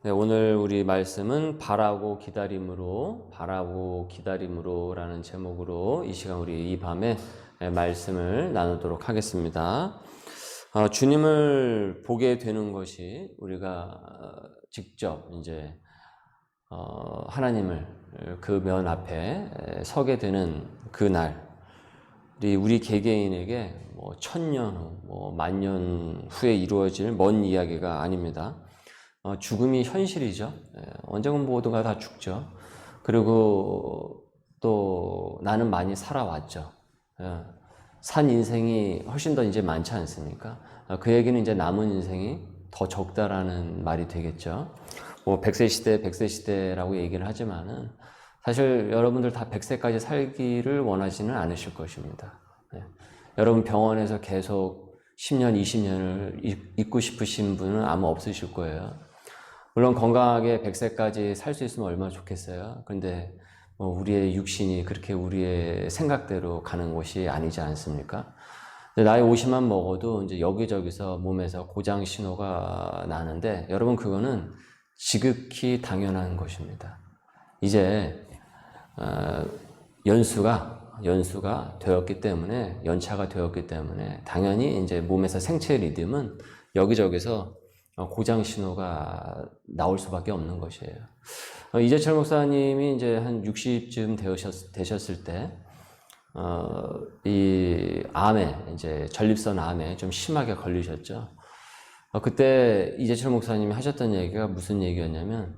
네, 오늘 우리 말씀은 바라고 기다림으로 라는 제목으로 이 시간 우리 이 밤에 말씀을 나누도록 하겠습니다. 주님을 보게 되는 것이 우리가 직접 이제 하나님을 그 면 앞에 서게 되는 그 날이 우리 개개인에게 뭐 1000년 후, 뭐 10,000년 후에 이루어질 먼 이야기가 아닙니다. 죽음이 현실이죠. 언젠가 모두가 다 죽죠. 그리고 또 나는 많이 살아왔죠. 산 인생이 훨씬 더 이제 많지 않습니까? 그 얘기는 이제 남은 인생이 더 적다라는 말이 되겠죠. 뭐 100세 시대, 100세 시대라고 얘기를 하지만은 사실 여러분들 다 100세까지 살기를 원하지는 않으실 것입니다. 여러분 병원에서 계속 10년, 20년을 있고 싶으신 분은 아마 없으실 거예요. 물론 건강하게 100세까지 살 수 있으면 얼마나 좋겠어요. 그런데 우리의 육신이 그렇게 우리의 생각대로 가는 것이 아니지 않습니까? 나이 50만 먹어도 이제 여기저기서 몸에서 고장 신호가 나는데 여러분 그거는 지극히 당연한 것입니다. 이제 연수가 되었기 때문에 연차가 되었기 때문에 당연히 이제 몸에서 생체 리듬은 여기저기서 고장 신호가 나올 수밖에 없는 것이에요. 이재철 목사님이 이제 한 60쯤 되셨을 때, 이 암에, 이제 전립선 암에 좀 심하게 걸리셨죠. 그때 이재철 목사님이 하셨던 얘기가 무슨 얘기였냐면,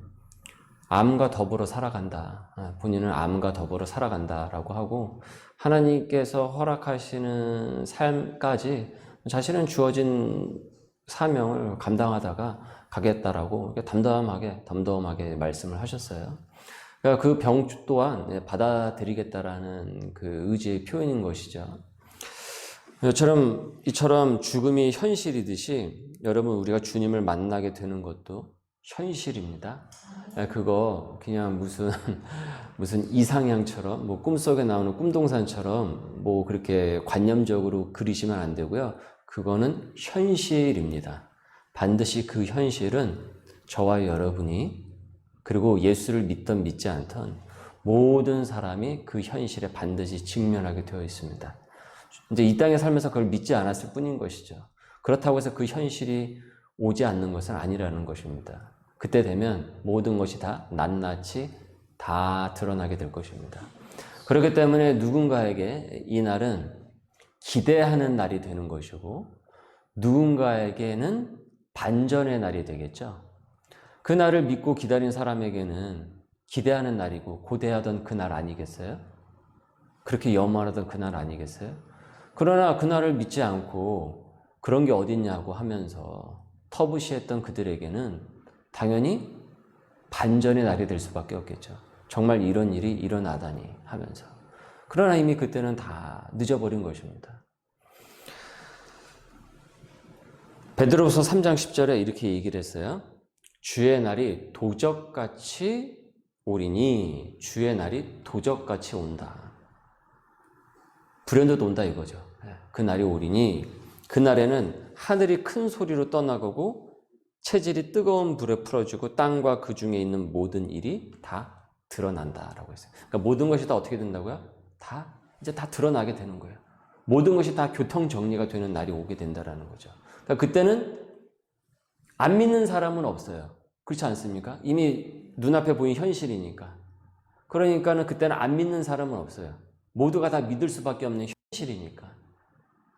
암과 더불어 살아간다. 본인은 암과 더불어 살아간다라고 하고, 하나님께서 허락하시는 삶까지 자신은 주어진 사명을 감당하다가 가겠다라고 덤덤하게 말씀을 하셨어요. 그러니까 그 병 또한 받아들이겠다라는 그 의지의 표현인 것이죠. 이처럼 죽음이 현실이듯이 여러분 우리가 주님을 만나게 되는 것도 현실입니다. 그거 그냥 무슨 이상향처럼 뭐 꿈속에 나오는 꿈동산처럼 뭐 그렇게 관념적으로 그리시면 안 되고요. 그거는 현실입니다. 반드시 그 현실은 저와 여러분이 그리고 예수를 믿던 믿지 않던 모든 사람이 그 현실에 반드시 직면하게 되어 있습니다. 이제 이 땅에 살면서 그걸 믿지 않았을 뿐인 것이죠. 그렇다고 해서 그 현실이 오지 않는 것은 아니라는 것입니다. 그때 되면 모든 것이 다 낱낱이 다 드러나게 될 것입니다. 그렇기 때문에 누군가에게 이 날은 기대하는 날이 되는 것이고 누군가에게는 반전의 날이 되겠죠. 그 날을 믿고 기다린 사람에게는 기대하는 날이고 고대하던 그 날 아니겠어요? 그렇게 염원하던 그 날 아니겠어요? 그러나 그 날을 믿지 않고 그런 게 어딨냐고 하면서 터부시했던 그들에게는 당연히 반전의 날이 될 수밖에 없겠죠. 정말 이런 일이 일어나다니 하면서. 그러나 이미 그때는 다 늦어버린 것입니다. 베드로후서 3장 10절에 이렇게 얘기를 했어요. 주의 날이 도적같이 오리니 주의 날이 도적같이 온다. 불현듯 온다 이거죠. 그 날이 오리니 그 날에는 하늘이 큰 소리로 떠나가고 체질이 뜨거운 불에 풀어지고 땅과 그 중에 있는 모든 일이 다 드러난다라고 했어요. 그러니까 모든 것이 다 어떻게 된다고요? 이제 다 드러나게 되는 거예요. 모든 것이 다 교통 정리가 되는 날이 오게 된다라는 거죠. 그러니까 그때는 안 믿는 사람은 없어요. 그렇지 않습니까? 이미 눈앞에 보인 현실이니까. 그러니까는 그때는 안 믿는 사람은 없어요. 모두가 다 믿을 수밖에 없는 현실이니까.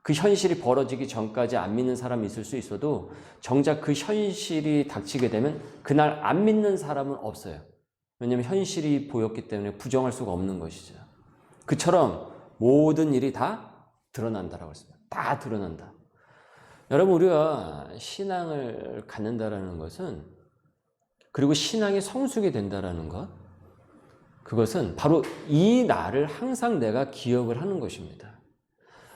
그 현실이 벌어지기 전까지 안 믿는 사람이 있을 수 있어도 정작 그 현실이 닥치게 되면 그날 안 믿는 사람은 없어요. 왜냐하면 현실이 보였기 때문에 부정할 수가 없는 것이죠. 그처럼 모든 일이 다 드러난다라고 했습니다. 다 드러난다. 여러분 우리가 신앙을 갖는다라는 것은 그리고 신앙이 성숙이 된다라는 것 그것은 바로 이 날을 항상 내가 기억을 하는 것입니다.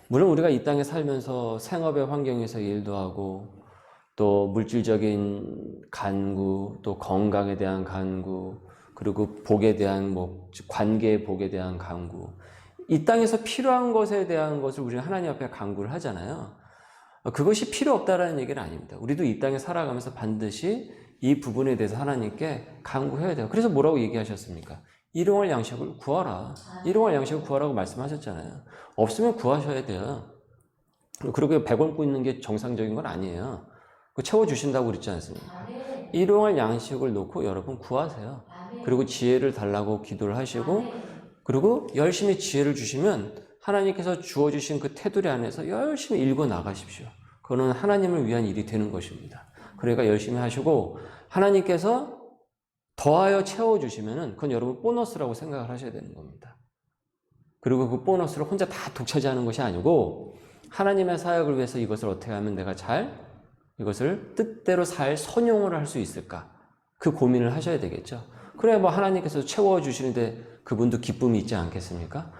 물론 우리가 이 땅에 살면서 생업의 환경에서 일도 하고 또 물질적인 간구 또 건강에 대한 간구 그리고 복에 대한 관계의 복에 대한 간구 이 땅에서 필요한 것에 대한 것을 우리는 하나님 앞에 간구를 하잖아요. 그것이 필요 없다라는 얘기는 아닙니다. 우리도 이 땅에 살아가면서 반드시 이 부분에 대해서 하나님께 간구해야 돼요. 그래서 뭐라고 얘기하셨습니까? 일용할 양식을 구하라. 일용할 양식을 구하라고 말씀하셨잖아요. 없으면 구하셔야 돼요. 그렇게 100원 꽂는 게 정상적인 건 아니에요. 채워주신다고 그랬지 않습니까? 일용할 양식을 놓고 여러분 구하세요. 그리고 지혜를 달라고 기도를 하시고, 그리고 열심히 지혜를 주시면 하나님께서 주어주신 그 테두리 안에서 열심히 읽어 나가십시오. 그거는 하나님을 위한 일이 되는 것입니다. 그러니까 열심히 하시고, 하나님께서 더하여 채워주시면은 그건 여러분 보너스라고 생각을 하셔야 되는 겁니다. 그리고 그 보너스를 혼자 다 독차지하는 것이 아니고, 하나님의 사역을 위해서 이것을 어떻게 하면 내가 이것을 뜻대로 잘 선용을 할 수 있을까? 그 고민을 하셔야 되겠죠. 그래, 뭐 하나님께서 채워주시는데 그분도 기쁨이 있지 않겠습니까?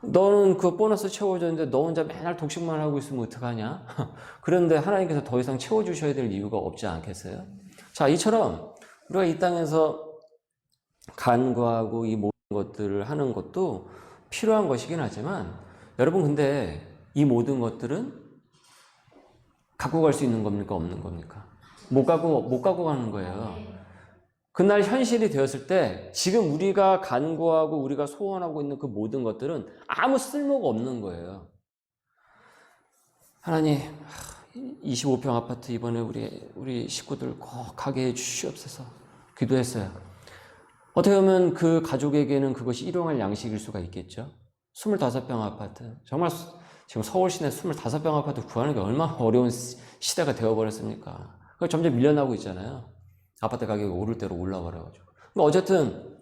너는 그 보너스 채워줬는데 너 혼자 맨날 독식만 하고 있으면 어떡하냐? 그런데 하나님께서 더 이상 채워주셔야 될 이유가 없지 않겠어요? 자, 이처럼 우리가 이 땅에서 간구하고 이 모든 것들을 하는 것도 필요한 것이긴 하지만, 여러분 근데 이 모든 것들은 갖고 갈 수 있는 겁니까? 없는 겁니까? 못 갖고 가는 거예요. 그날 현실이 되었을 때 지금 우리가 간구하고 우리가 소원하고 있는 그 모든 것들은 아무 쓸모가 없는 거예요. 하나님, 25평 아파트 이번에 우리 식구들 꼭 가게 해 주시옵소서 기도했어요. 어떻게 보면 그 가족에게는 그것이 일용할 양식일 수가 있겠죠. 25평 아파트, 정말 지금 서울 시내 25평 아파트 구하는 게 얼마나 어려운 시대가 되어버렸습니까? 그걸 점점 밀려나고 있잖아요. 아파트 가격이 오를 대로 올라버려가지고. 어쨌든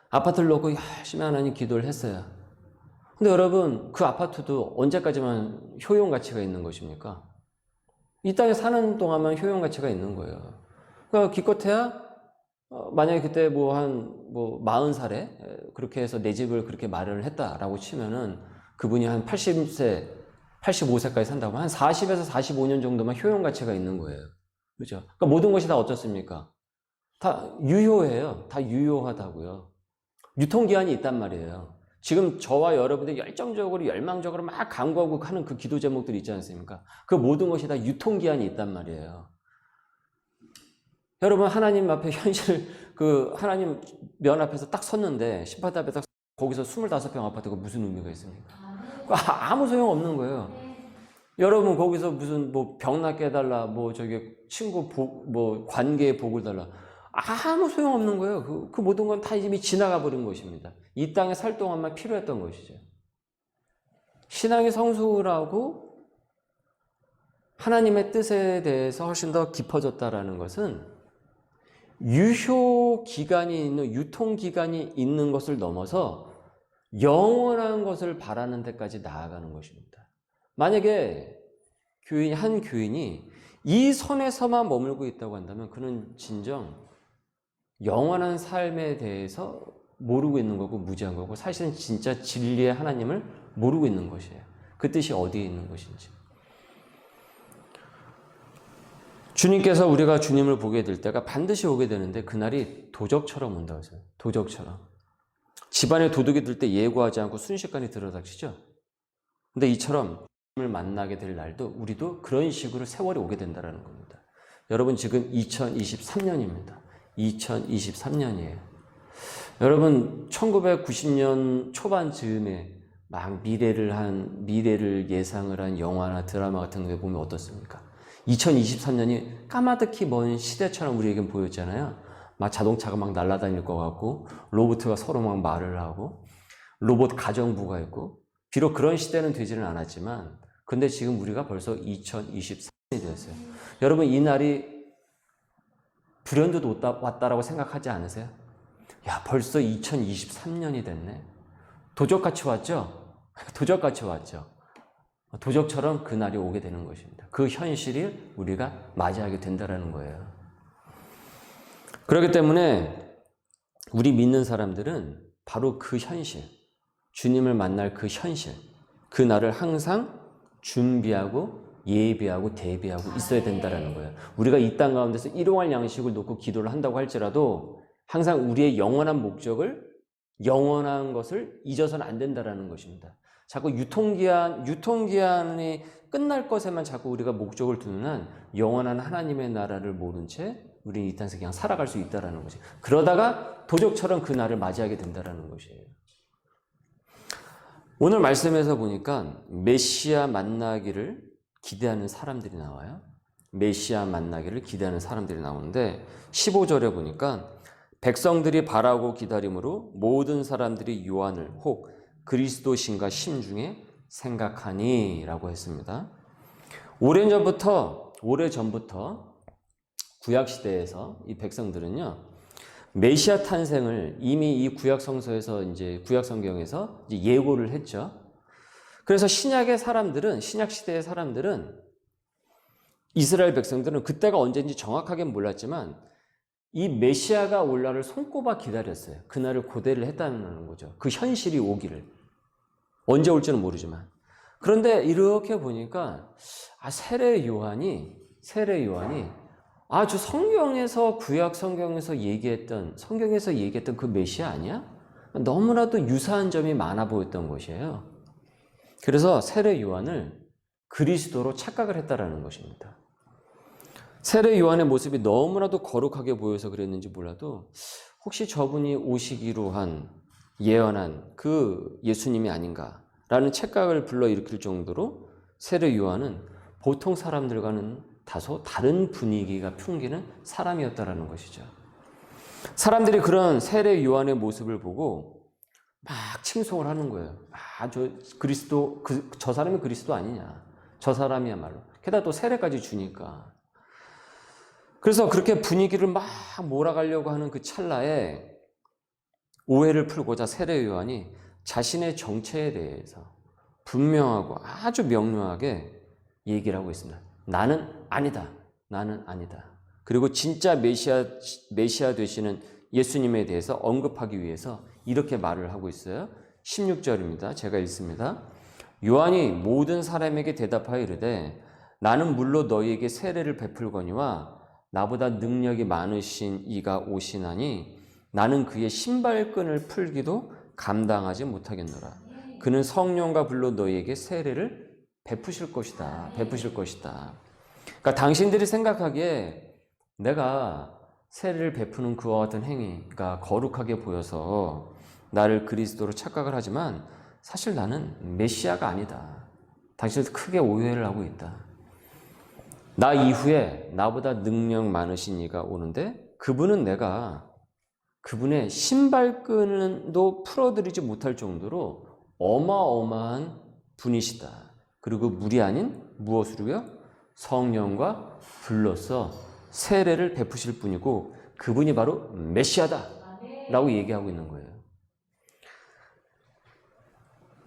아파트를 놓고 열심히 하나님 기도를 했어요. 근데 여러분, 그 아파트도 언제까지만 효용 가치가 있는 것입니까? 이 땅에 사는 동안만 효용 가치가 있는 거예요. 그러니까 기껏해야 만약에 그때 뭐 40살에 그렇게 해서 내 집을 그렇게 마련을 했다라고 치면은 그분이 한 80세, 85세까지 산다고 한 40에서 45년 정도만 효용 가치가 있는 거예요. 그죠? 그러니까 모든 것이 다 어떻습니까? 다 유효해요. 다 유효하다고요. 유통기한이 있단 말이에요. 지금 저와 여러분들 열정적으로 열망적으로 막 간구하고 하는 그 기도 제목들이 있지 않습니까? 그 모든 것이 다 유통기한이 있단 말이에요. 여러분, 하나님 앞에 하나님 면 앞에서 딱 섰는데, 심판대 앞에 딱 거기서 25평 아파트가 무슨 의미가 있습니까? 아무 소용 없는 거예요. 여러분, 거기서 무슨 병 낫게 해달라, 친구 관계의 복을 달라. 아무 소용 없는 거예요. 그 모든 건 다 이미 지나가 버린 것입니다. 이 땅에 살 동안만 필요했던 것이죠. 신앙의 성숙하고 하나님의 뜻에 대해서 훨씬 더 깊어졌다라는 것은 유통기간이 있는 것을 넘어서 영원한 것을 바라는 데까지 나아가는 것입니다. 만약에 한 교인이 이 선에서만 머물고 있다고 한다면 그는 진정 영원한 삶에 대해서 모르고 있는 거고 무지한 거고, 사실은 진짜 진리의 하나님을 모르고 있는 것이에요. 그 뜻이 어디에 있는 것인지. 주님께서 우리가 주님을 보게 될 때가 반드시 오게 되는데 그날이 도적처럼 온다고 했어요. 도적처럼. 집안에 도둑이 들 때 예고하지 않고 순식간에 들어닥치죠. 근데 이처럼 주님을 만나게 될 날도 우리도 그런 식으로 세월이 오게 된다는 겁니다. 여러분, 지금 2023년입니다. 2023년이에요. 여러분, 1990년 초반 즈음에 막 미래를 예상을 한 영화나 드라마 같은 거 보면 어떻습니까? 2023년이 까마득히 먼 시대처럼 우리에겐 보였잖아요. 막 자동차가 막 날아다닐 것 같고, 로봇가 서로 막 말을 하고, 로봇 가정부가 있고, 비록 그런 시대는 되지는 않았지만, 근데 지금 우리가 벌써 2023년이 되었어요. 여러분, 이 날이 불현듯 왔다라고 생각하지 않으세요? 야, 벌써 2023년이 됐네. 도적같이 왔죠? 도적같이 왔죠. 도적처럼 그 날이 오게 되는 것입니다. 그 현실을 우리가 맞이하게 된다는 거예요. 그렇기 때문에 우리 믿는 사람들은 바로 그 현실, 주님을 만날 그 현실, 그 날을 항상 준비하고 예비하고 대비하고 있어야 된다는 거예요. 우리가 이 땅 가운데서 일용할 양식을 놓고 기도를 한다고 할지라도 항상 우리의 영원한 목적을, 영원한 것을 잊어서는 안 된다는 것입니다. 자꾸 유통기한이 끝날 것에만 자꾸 우리가 목적을 두는 한 영원한 하나님의 나라를 모른 채 우리는 이 땅에서 그냥 살아갈 수 있다라는 거지. 그러다가 도적처럼 그 날을 맞이하게 된다라는 것이에요. 오늘 말씀에서 보니까 메시아 만나기를 기대하는 사람들이 나와요. 메시아 만나기를 기대하는 사람들이 나오는데 15절에 보니까 백성들이 바라고 기다림으로 모든 사람들이 요한을 혹 그리스도신가 심중에 생각하니 라고 했습니다. 오래전부터 구약시대에서 이 백성들은요, 메시아 탄생을 이미 이 구약성서에서 구약성경에서 예고를 했죠. 그래서 신약시대의 사람들은 이스라엘 백성들은 그때가 언제인지 정확하게는 몰랐지만 이 메시아가 올 날을 손꼽아 기다렸어요. 그날을 고대를 했다는 거죠. 그 현실이 오기를. 언제 올지는 모르지만. 그런데 이렇게 보니까 세례 요한이 저 성경에서 구약 성경에서 얘기했던 그 메시아 아니야? 너무나도 유사한 점이 많아 보였던 것이에요. 그래서 세례 요한을 그리스도로 착각을 했다라는 것입니다. 세례 요한의 모습이 너무나도 거룩하게 보여서 그랬는지 몰라도 혹시 저분이 오시기로 예언한 그 예수님이 아닌가라는 착각을 불러일으킬 정도로 세례 요한은 보통 사람들과는 다소 다른 분위기가 풍기는 사람이었다라는 것이죠. 사람들이 그런 세례 요한의 모습을 보고 막 칭송을 하는 거예요. 저 사람이 그리스도 아니냐. 저 사람이야말로. 게다가 또 세례까지 주니까. 그래서 그렇게 분위기를 막 몰아가려고 하는 그 찰나에 오해를 풀고자 세례 요한이 자신의 정체에 대해서 분명하고 아주 명료하게 얘기를 하고 있습니다. 나는 아니다. 그리고 진짜 메시아 되시는 예수님에 대해서 언급하기 위해서 이렇게 말을 하고 있어요. 16절입니다. 제가 읽습니다. 요한이 모든 사람에게 대답하여 이르되 나는 물로 너희에게 세례를 베풀거니와 나보다 능력이 많으신 이가 오시나니 나는 그의 신발끈을 풀기도 감당하지 못하겠노라. 그는 성령과 불로 너희에게 세례를 베푸실 것이다. 그러니까 당신들이 생각하기에 내가 세례를 베푸는 그와 같은 행위가 거룩하게 보여서 나를 그리스도로 착각을 하지만 사실 나는 메시아가 아니다. 당신들 크게 오해를 하고 있다. 나 이후에 나보다 능력 많으신 이가 오는데 그분의 신발끈도 풀어드리지 못할 정도로 어마어마한 분이시다. 그리고 물이 아닌 무엇으로요? 성령과 불로써 세례를 베푸실 분이고 그분이 바로 메시아다 라고 얘기하고 있는 거예요.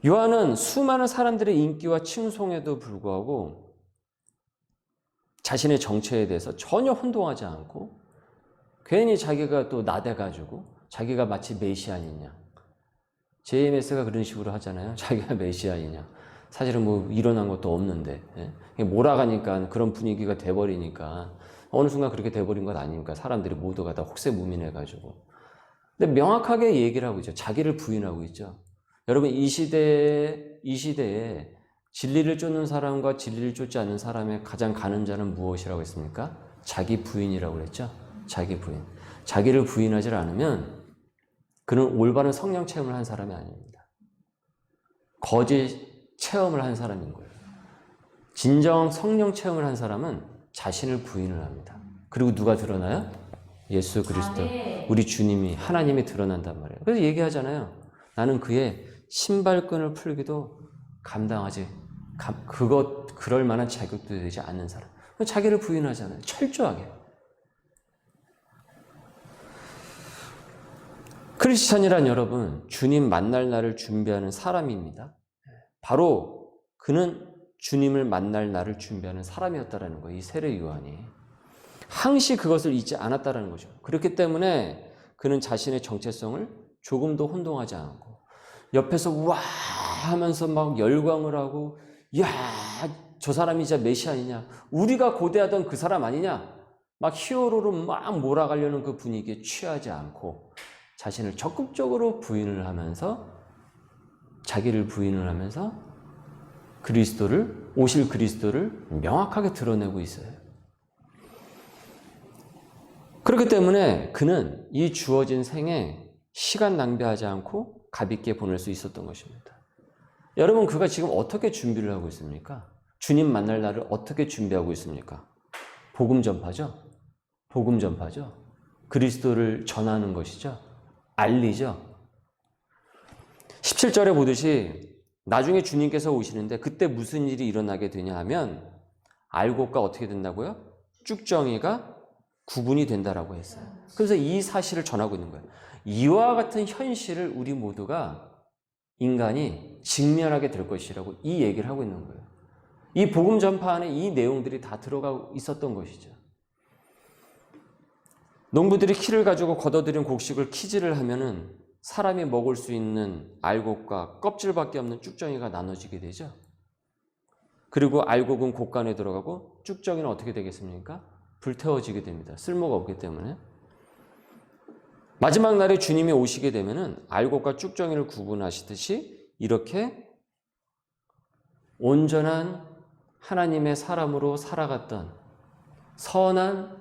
요한은 수많은 사람들의 인기와 칭송에도 불구하고 자신의 정체에 대해서 전혀 혼동하지 않고 괜히 자기가 또 나대가지고 자기가 마치 메시아이냐. JMS가 그런 식으로 하잖아요. 자기가 메시아이냐. 사실은 뭐 일어난 것도 없는데 몰아가니까 그런 분위기가 돼버리니까 어느 순간 그렇게 돼버린 것 아닙니까? 사람들이 모두가 다 혹세무민해가지고. 근데 명확하게 얘기를 하고 있죠. 자기를 부인하고 있죠. 여러분 이 시대에 진리를 쫓는 사람과 진리를 쫓지 않는 사람의 가장 가는 자는 무엇이라고 했습니까? 자기 부인이라고 그랬죠. 자기 부인. 자기를 부인하지 않으면 그는 올바른 성령 체험을 한 사람이 아닙니다. 거짓 체험을 한 사람인 거예요. 진정 성령 체험을 한 사람은 자신을 부인을 합니다. 그리고 누가 드러나요? 예수 그리스도, 우리 주님이, 하나님이 드러난단 말이에요. 그래서 얘기하잖아요. 나는 그의 신발끈을 풀기도 그럴 만한 자격도 되지 않는 사람. 자기를 부인하잖아요. 철저하게. 크리스찬이란 여러분, 주님 만날 날을 준비하는 사람입니다. 바로 그는 주님을 만날 날을 준비하는 사람이었다라는 거예요. 이 세례 요한이. 항시 그것을 잊지 않았다라는 거죠. 그렇기 때문에 그는 자신의 정체성을 조금도 혼동하지 않고 옆에서 와 하면서 막 열광을 하고 야, 저 사람이 진짜 메시아이냐? 우리가 고대하던 그 사람 아니냐? 막 히어로로 막 몰아가려는 그 분위기에 취하지 않고 자신을 적극적으로 자기를 부인을 하면서 오실 그리스도를 명확하게 드러내고 있어요. 그렇기 때문에 그는 이 주어진 생에 시간 낭비하지 않고 가볍게 보낼 수 있었던 것입니다. 여러분, 그가 지금 어떻게 준비를 하고 있습니까? 주님 만날 날을 어떻게 준비하고 있습니까? 복음 전파죠. 복음 전파죠. 그리스도를 전하는 것이죠. 알리죠. 17절에 보듯이 나중에 주님께서 오시는데 그때 무슨 일이 일어나게 되냐 하면 알곡과 어떻게 된다고요? 쭉정이가 구분이 된다라고 했어요. 그래서 이 사실을 전하고 있는 거예요. 이와 같은 현실을 우리 모두가 인간이 직면하게 될 것이라고 이 얘기를 하고 있는 거예요. 이 복음 전파 안에 이 내용들이 다 들어가 있었던 것이죠. 농부들이 키를 가지고 걷어들인 곡식을 키질을 하면은 사람이 먹을 수 있는 알곡과 껍질밖에 없는 쭉정이가 나눠지게 되죠. 그리고 알곡은 곡간에 들어가고 쭉정이는 어떻게 되겠습니까? 불태워지게 됩니다. 쓸모가 없기 때문에. 마지막 날에 주님이 오시게 되면은 알곡과 쭉정이를 구분하시듯이 이렇게 온전한 하나님의 사람으로 살아갔던 선한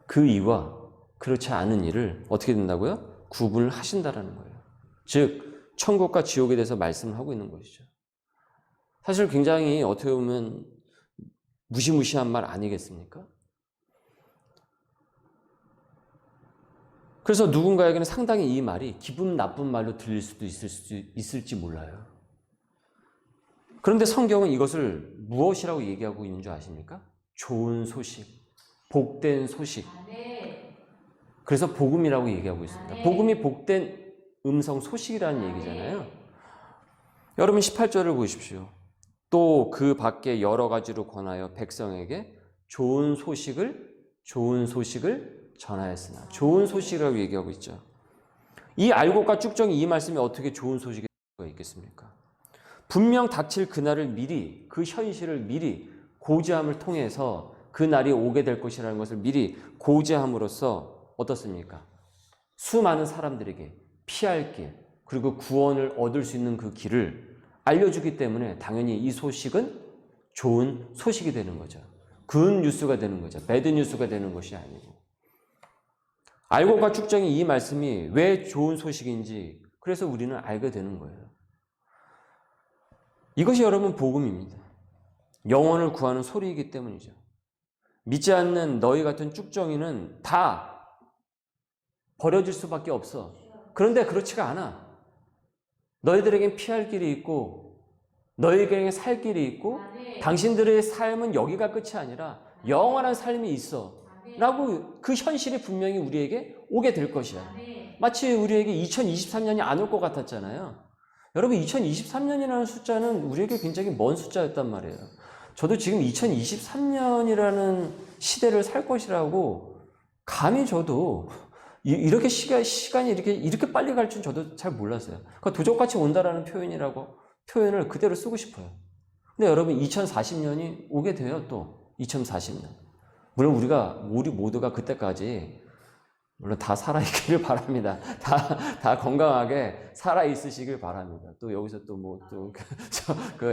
그 이와 그렇지 않은 이를 어떻게 된다고요? 구분을 하신다라는 거예요. 즉 천국과 지옥에 대해서 말씀을 하고 있는 것이죠. 사실 굉장히 어떻게 보면 무시무시한 말 아니겠습니까? 그래서 누군가에게는 상당히 이 말이 기분 나쁜 말로 들릴 수도 있을지 몰라요. 그런데 성경은 이것을 무엇이라고 얘기하고 있는 줄 아십니까? 좋은 소식, 복된 소식. 그래서 복음이라고 얘기하고 있습니다. 복음이 복된 음성 소식이라는 얘기잖아요. 여러분 18절을 보십시오. 또 그 밖에 여러 가지로 권하여 백성에게 좋은 소식을 전하였으나. 좋은 소식이라고 얘기하고 있죠. 이 알곡과 쭉정이 이 말씀이 어떻게 좋은 소식이 있겠습니까? 분명 닥칠 그날을 미리, 그 현실을 미리 고지함을 통해서 그 날이 오게 될 것이라는 것을 미리 고지함으로써 어떻습니까? 수많은 사람들에게 피할 길, 그리고 구원을 얻을 수 있는 그 길을 알려주기 때문에 당연히 이 소식은 좋은 소식이 되는 거죠. 굿 뉴스가 되는 거죠. 배드 뉴스가 되는 것이 아니고. 알곡과 쭉정이 이 말씀이 왜 좋은 소식인지 그래서 우리는 알게 되는 거예요. 이것이 여러분 복음입니다. 영혼을 구하는 소리이기 때문이죠. 믿지 않는 너희 같은 쭉정이는 다 버려질 수밖에 없어. 그런데 그렇지가 않아. 너희들에겐 피할 길이 있고 너희에게는 살 길이 있고 당신들의 삶은 여기가 끝이 아니라 영원한 삶이 있어 라고 그 현실이 분명히 우리에게 오게 될 것이야. 마치 우리에게 2023년이 안 올 것 같았잖아요. 여러분 2023년이라는 숫자는 우리에게 굉장히 먼 숫자였단 말이에요. 저도 지금 2023년이라는 시대를 살 것이라고 감히 저도 이렇게 시간이 이렇게 빨리 갈 줄 저도 잘 몰랐어요. 그러니까 도적같이 온다라는 표현을 그대로 쓰고 싶어요. 근데 여러분 2040년이 오게 돼요. 또 2040년. 물론 우리 모두가 그때까지 물론 다 살아있기를 바랍니다. 다 건강하게 살아있으시길 바랍니다. 또 여기서 또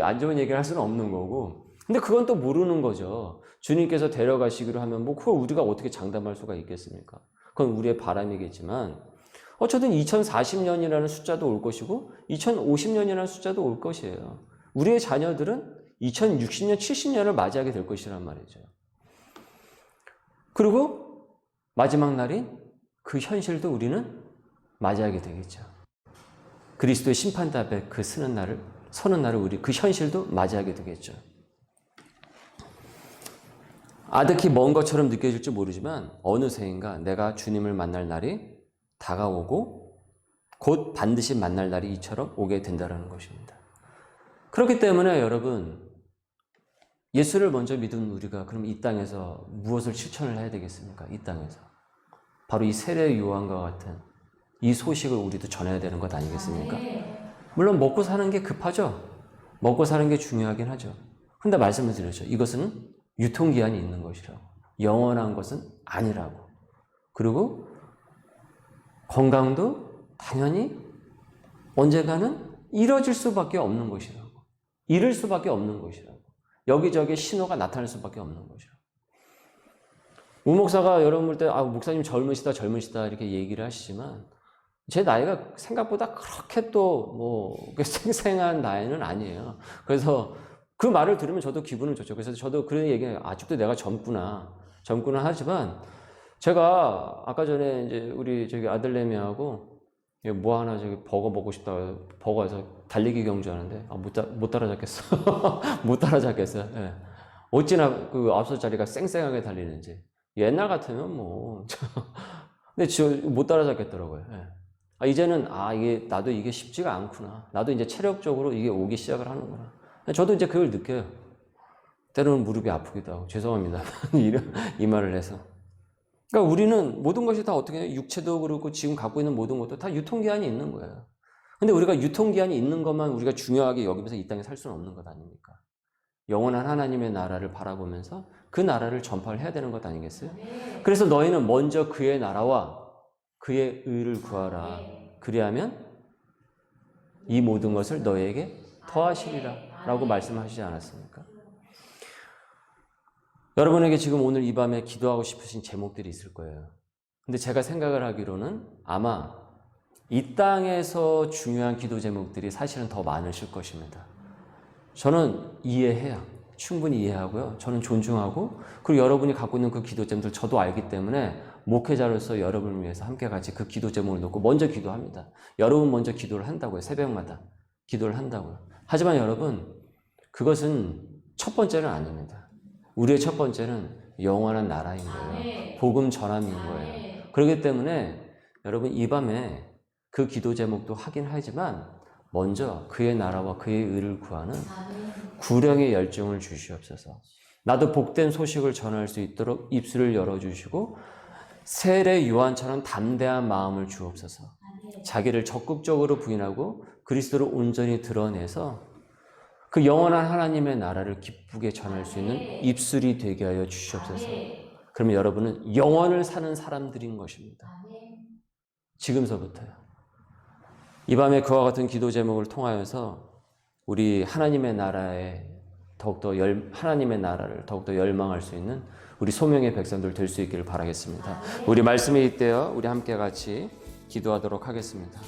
안 좋은 얘기를 할 수는 없는 거고. 근데 그건 또 모르는 거죠. 주님께서 데려가시기로 하면 그걸 우리가 어떻게 장담할 수가 있겠습니까? 그건 우리의 바람이겠지만 어쨌든 2040년이라는 숫자도 올 것이고 2050년이라는 숫자도 올 것이에요. 우리의 자녀들은 2060년, 70년을 맞이하게 될 것이란 말이죠. 그리고 마지막 날인 그 현실도 우리는 맞이하게 되겠죠. 그리스도의 심판답에 그 서는 날을 우리 그 현실도 맞이하게 되겠죠. 아득히 먼 것처럼 느껴질지 모르지만 어느새인가 내가 주님을 만날 날이 다가오고 곧 반드시 만날 날이 이처럼 오게 된다는 것입니다. 그렇기 때문에 여러분 예수를 먼저 믿은 우리가 그럼 이 땅에서 무엇을 실천을 해야 되겠습니까? 이 땅에서 바로 이 세례 요한과 같은 이 소식을 우리도 전해야 되는 것 아니겠습니까? 물론 먹고 사는 게 급하죠. 먹고 사는 게 중요하긴 하죠. 근데 말씀을 드렸죠. 이것은 유통기한이 있는 것이라고. 영원한 것은 아니라고. 그리고 건강도 당연히 언젠가는 이뤄질 수밖에 없는 것이라고. 잃을 수밖에 없는 것이라고. 여기저기 신호가 나타날 수밖에 없는 것이라고. 우 목사가 여러분 볼 때 목사님 젊으시다 이렇게 얘기를 하시지만 제 나이가 생각보다 그렇게 또 생생한 나이는 아니에요. 그래서 그 말을 들으면 저도 기분은 좋죠. 그래서 저도 그런 얘기해요. 아직도 내가 젊구나 하지만 제가 아까 전에 이제 우리 저기 아들내미하고 뭐 하나 저기 버거 먹고 싶다 버거에서 달리기 경주하는데 못 따라잡겠어. 못 따라잡겠어요. 예. 어찌나 그 앞서 자리가 쌩쌩하게 달리는지. 옛날 같으면 근데 못 따라잡겠더라고요. 예. 이제는 나도 이게 쉽지가 않구나. 나도 이제 체력적으로 이게 오기 시작을 하는구나. 저도 이제 그걸 느껴요. 때로는 무릎이 아프기도 하고 죄송합니다. 이 말을 해서. 그러니까 우리는 모든 것이 다 어떻게 해요? 육체도 그렇고 지금 갖고 있는 모든 것도 다 유통기한이 있는 거예요. 근데 우리가 유통기한이 있는 것만 우리가 중요하게 여기면서 이 땅에 살 수는 없는 것 아닙니까? 영원한 하나님의 나라를 바라보면서 그 나라를 전파를 해야 되는 것 아니겠어요? 그래서 너희는 먼저 그의 나라와 그의 의를 구하라. 그리하면 이 모든 것을 너희에게 더하시리라 라고 말씀하시지 않았습니까? 여러분에게 지금 오늘 이 밤에 기도하고 싶으신 제목들이 있을 거예요. 근데 제가 생각을 하기로는 아마 이 땅에서 중요한 기도 제목들이 사실은 더 많으실 것입니다. 저는 이해해요. 충분히 이해하고요. 저는 존중하고 그리고 여러분이 갖고 있는 그 기도 제목들 저도 알기 때문에 목회자로서 여러분을 위해서 함께 같이 그 기도 제목을 놓고 먼저 기도합니다. 여러분 먼저 기도를 한다고요. 새벽마다 기도를 한다고요. 하지만 여러분 그것은 첫 번째는 아닙니다. 우리의 첫 번째는 영원한 나라인 거예요. 복음 전함인 거예요. 그렇기 때문에 여러분 이 밤에 그 기도 제목도 하긴 하지만 먼저 그의 나라와 그의 의를 구하는 구령의 열정을 주시옵소서. 나도 복된 소식을 전할 수 있도록 입술을 열어주시고 세례 요한처럼 담대한 마음을 주옵소서. 자기를 적극적으로 부인하고 그리스도를 온전히 드러내서 그 영원한 하나님의 나라를 기쁘게 전할 수 있는 입술이 되게 하여 주시옵소서. 그러면 여러분은 영원을 사는 사람들인 것입니다. 지금서부터요. 이 밤에 그와 같은 기도 제목을 통하여서 우리 하나님의 나라에 하나님의 나라를 더욱더 열망할 수 있는 우리 소명의 백성들 될 수 있기를 바라겠습니다. 우리 말씀이 있대요. 우리 함께 같이 기도하도록 하겠습니다.